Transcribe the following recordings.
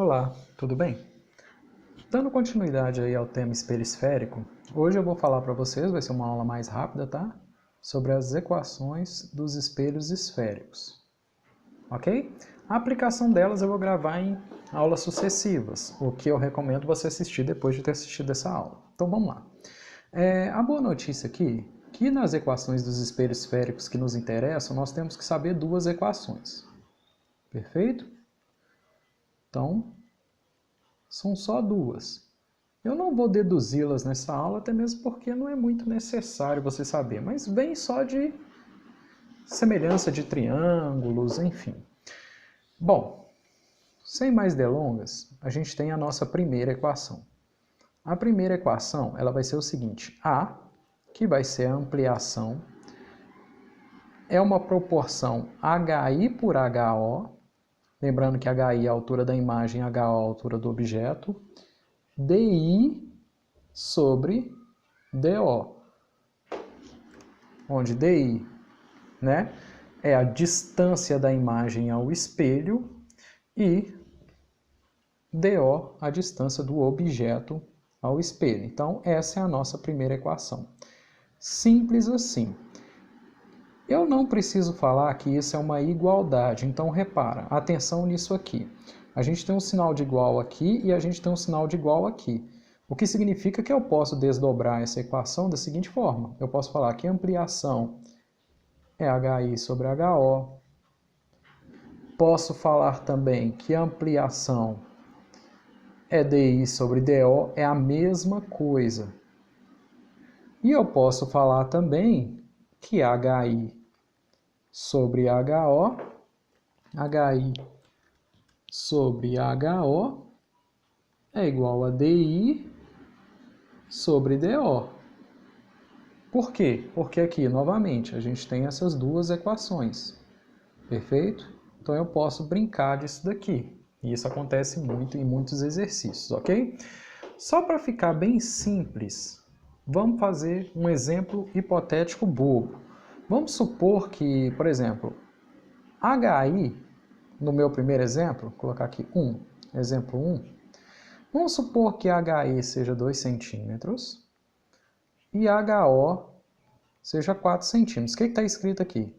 Olá, tudo bem? Dando continuidade aí ao tema espelho esférico, hoje eu vou falar para vocês, vai ser uma aula mais rápida, tá? Sobre as equações dos espelhos esféricos, ok? A aplicação delas eu vou gravar em aulas sucessivas, o que eu recomendo você assistir depois de ter assistido essa aula. Então vamos lá. A boa notícia aqui, que nas equações dos espelhos esféricos que nos interessam, nós temos que saber duas equações, perfeito? Então, são só duas. Eu não vou deduzi-las nessa aula, até mesmo porque não é muito necessário você saber, mas vem só de semelhança de triângulos, enfim. Bom, sem mais delongas, a gente tem a nossa primeira equação. A primeira equação ela vai ser o seguinte, A, que vai ser a ampliação, é uma proporção HI por HO, lembrando que HI é a altura da imagem, HO é a altura do objeto, DI sobre DO, onde DI, né, é a distância da imagem ao espelho e DO a distância do objeto ao espelho. Então, essa é a nossa primeira equação. Simples assim. Eu não preciso falar que isso é uma igualdade, então repara, atenção nisso aqui. A gente tem um sinal de igual aqui e a gente tem um sinal de igual aqui. O que significa que eu posso desdobrar essa equação da seguinte forma. Eu posso falar que a ampliação é HI sobre HO. Posso falar também que a ampliação é DI sobre DO, é a mesma coisa. E eu posso falar também que HI sobre HO, HI sobre HO é igual a DI sobre DO. Por quê? Porque aqui, novamente, a gente tem essas duas equações, perfeito? Então eu posso brincar disso daqui. E isso acontece muito em muitos exercícios, ok? Só para ficar bem simples, vamos fazer um exemplo hipotético bobo. Vamos supor que, por exemplo, HI, no meu primeiro exemplo, vou colocar aqui exemplo 1, vamos supor que HI seja 2 centímetros e HO seja 4 centímetros. O que está escrito aqui?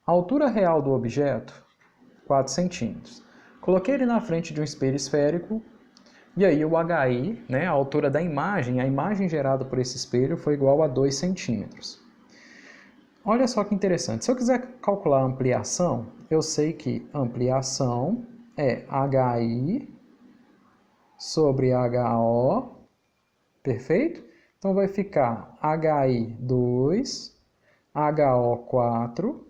A altura real do objeto, 4 centímetros. Coloquei ele na frente de um espelho esférico e aí o HI, né, a altura da imagem, a imagem gerada por esse espelho foi igual a 2 centímetros. Olha só que interessante, se eu quiser calcular a ampliação, eu sei que ampliação é HI sobre HO, perfeito? Então vai ficar HI 2, HO 4,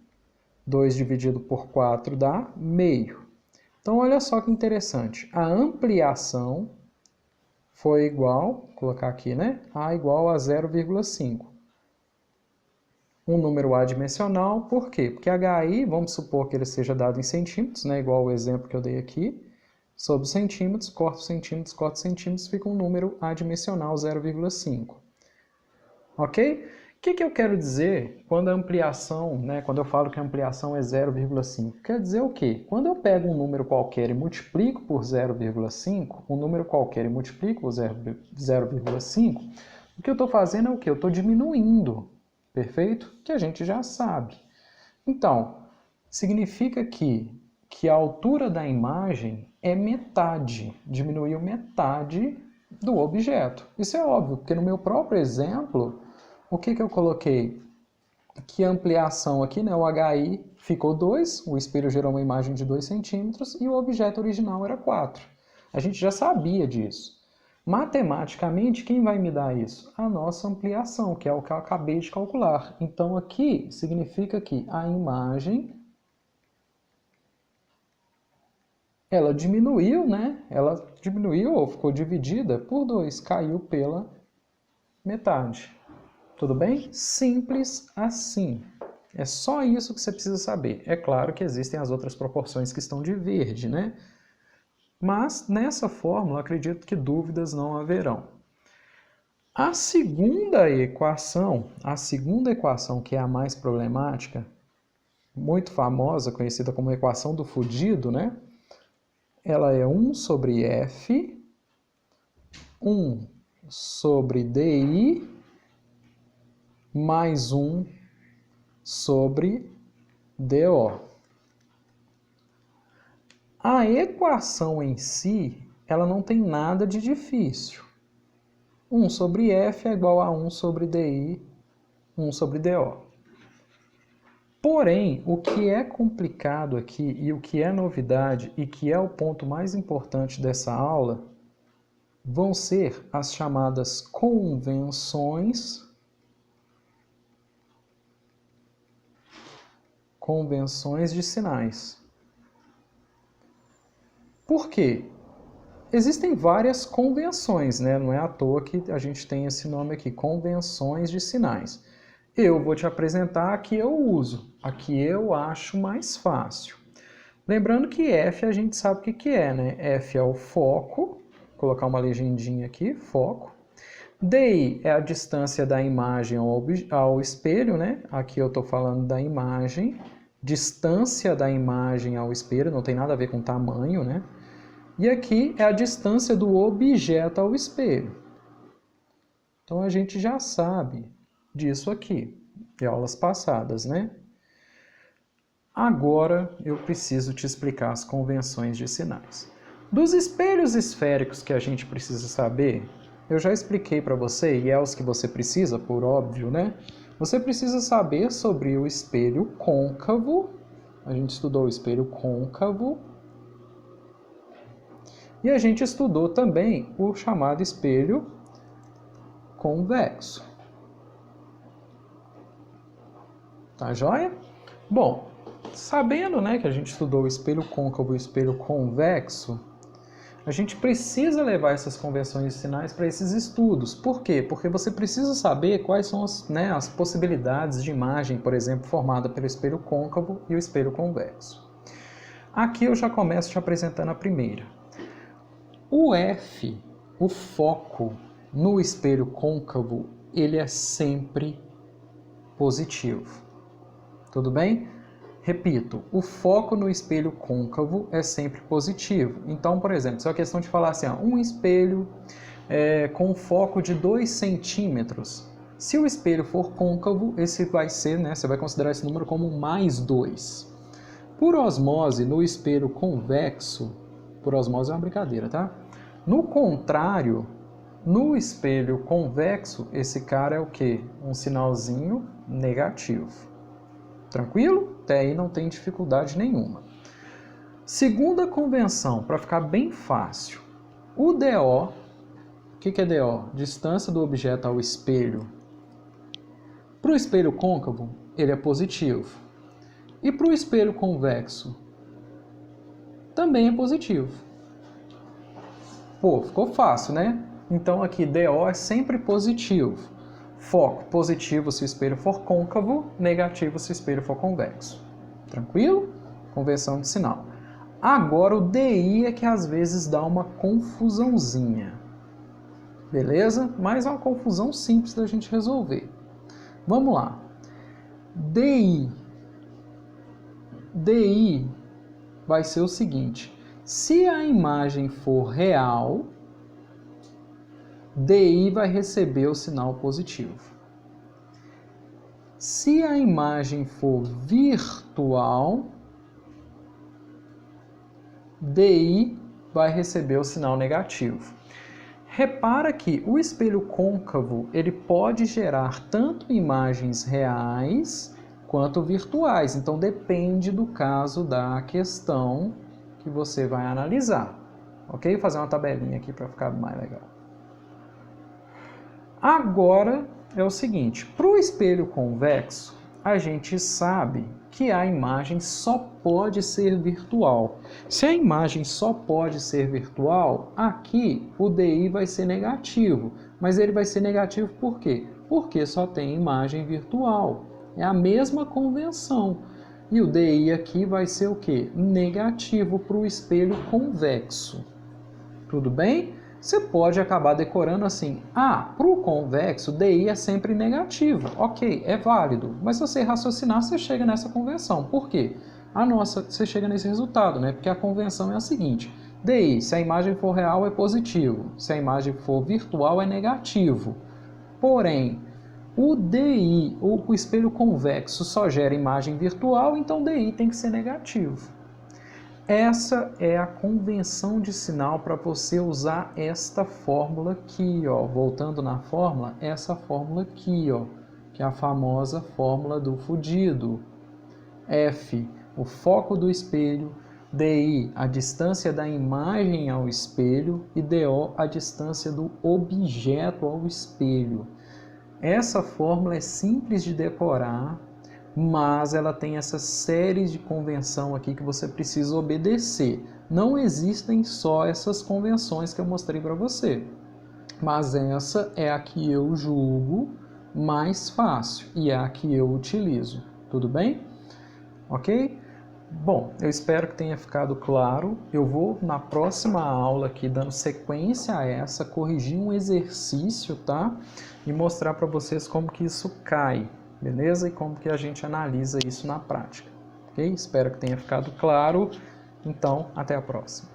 2 dividido por 4 dá meio. Então olha só que interessante, a ampliação foi igual, vou colocar aqui, né? A igual a 0,5. Um número adimensional, por quê? Porque HI, vamos supor que ele seja dado em centímetros, né? Igual o exemplo que eu dei aqui, sobre centímetros, corto centímetros, fica um número adimensional 0,5. Ok? O que eu quero dizer quando a ampliação, né, quando eu falo que a ampliação é 0,5? Quer dizer o quê? Quando eu pego um número qualquer e multiplico por 0,5, um número qualquer e multiplico por 0,5, o que eu estou fazendo é o quê? Eu estou diminuindo, perfeito? Que a gente já sabe. Então, significa que a altura da imagem é metade, diminuiu metade do objeto. Isso é óbvio, porque no meu próprio exemplo, o que eu coloquei? Que a ampliação aqui, né, o HI ficou 2, o espelho gerou uma imagem de 2 centímetros e o objeto original era 4. A gente já sabia disso. Matematicamente, quem vai me dar isso? A nossa ampliação, que é o que eu acabei de calcular. Então aqui significa que a imagem ela diminuiu, né? Ela diminuiu ou ficou dividida por 2, caiu pela metade. Tudo bem? Simples assim. É só isso que você precisa saber. É claro que existem as outras proporções que estão de verde, né? Mas nessa fórmula, acredito que dúvidas não haverão. A segunda equação que é a mais problemática, muito famosa, conhecida como equação do fudido, né? ela é 1 sobre F, 1 sobre DI, mais 1 sobre DO. A equação em si, ela não tem nada de difícil. 1 sobre F é igual a 1 sobre DI, 1 sobre DO. Porém, o que é complicado aqui e o que é novidade e que é o ponto mais importante dessa aula vão ser as chamadas convenções de sinais. Por quê? Existem várias convenções, né? Não é à toa que a gente tem esse nome aqui, convenções de sinais. Eu vou te apresentar a que eu uso, a que eu acho mais fácil. Lembrando que F a gente sabe o que é, né? F é o foco, vou colocar uma legendinha aqui, foco. DI é a distância da imagem ao espelho, né? Aqui eu estou falando da imagem, distância da imagem ao espelho, não tem nada a ver com tamanho, né? E aqui é a distância do objeto ao espelho. Então a gente já sabe disso aqui, de aulas passadas, né? Agora eu preciso te explicar as convenções de sinais. Dos espelhos esféricos que a gente precisa saber, eu já expliquei para você, e é os que você precisa, por óbvio, né? Você precisa saber sobre o espelho côncavo, a gente estudou o espelho côncavo, e a gente estudou também o chamado espelho convexo. Tá joia? Bom, sabendo, né, que a gente estudou o espelho côncavo e o espelho convexo, a gente precisa levar essas convenções de sinais para esses estudos. Por quê? Porque você precisa saber quais são as possibilidades de imagem, por exemplo, formada pelo espelho côncavo e o espelho convexo. Aqui eu já começo te apresentando a primeira. O F, o foco no espelho côncavo, ele é sempre positivo. Tudo bem? Repito, o foco no espelho côncavo é sempre positivo. Então, por exemplo, se é uma questão de falar assim, um espelho com um foco de 2 centímetros, se o espelho for côncavo, esse vai ser, né, você vai considerar esse número como mais 2. Por osmose, no espelho convexo, por osmose é uma brincadeira, tá? No contrário, no espelho convexo, esse cara é o quê? Um sinalzinho negativo. Tranquilo? Até aí não tem dificuldade nenhuma. Segunda convenção, para ficar bem fácil. O DO, o que é DO? Distância do objeto ao espelho. Para o espelho côncavo, ele é positivo. E para o espelho convexo, também é positivo. Pô, ficou fácil, né? Então aqui DO é sempre positivo. Foco positivo se o espelho for côncavo, negativo se o espelho for convexo. Tranquilo? Convenção de sinal. Agora o DI é que às vezes dá uma confusãozinha. Beleza? Mas é uma confusão simples da gente resolver. Vamos lá. DI vai ser o seguinte. Se a imagem for real, DI vai receber o sinal positivo. Se a imagem for virtual, DI vai receber o sinal negativo. Repara que o espelho côncavo ele pode gerar tanto imagens reais quanto virtuais. Então depende do caso da questão que você vai analisar. Ok? Vou fazer uma tabelinha aqui para ficar mais legal. Agora é o seguinte, para o espelho convexo, a gente sabe que a imagem só pode ser virtual. Se a imagem só pode ser virtual, aqui o DI vai ser negativo. Mas ele vai ser negativo por quê? Porque só tem imagem virtual. É a mesma convenção. E o DI aqui vai ser o quê? Negativo para o espelho convexo. Tudo bem? Você pode acabar decorando assim, para o convexo, DI é sempre negativo. Ok, é válido. Mas se você raciocinar, você chega nessa convenção. Por quê? Você chega nesse resultado, né? Porque a convenção é a seguinte, DI, se a imagem for real é positivo, se a imagem for virtual é negativo. Porém, o DI, ou o espelho convexo, só gera imagem virtual, então DI tem que ser negativo. Essa é a convenção de sinal para você usar esta fórmula aqui, ó. Voltando na fórmula, essa fórmula aqui, ó, que é a famosa fórmula do fudido. F, o foco do espelho, DI, a distância da imagem ao espelho, e DO, a distância do objeto ao espelho. Essa fórmula é simples de decorar, mas ela tem essa série de convenção aqui que você precisa obedecer. Não existem só essas convenções que eu mostrei para você, mas essa é a que eu julgo mais fácil e é a que eu utilizo. Tudo bem? Ok? Bom, eu espero que tenha ficado claro. Eu vou na próxima aula aqui, dando sequência a essa, corrigir um exercício, tá? E mostrar para vocês como que isso cai, beleza? E como que a gente analisa isso na prática, ok? Espero que tenha ficado claro. Então, até a próxima.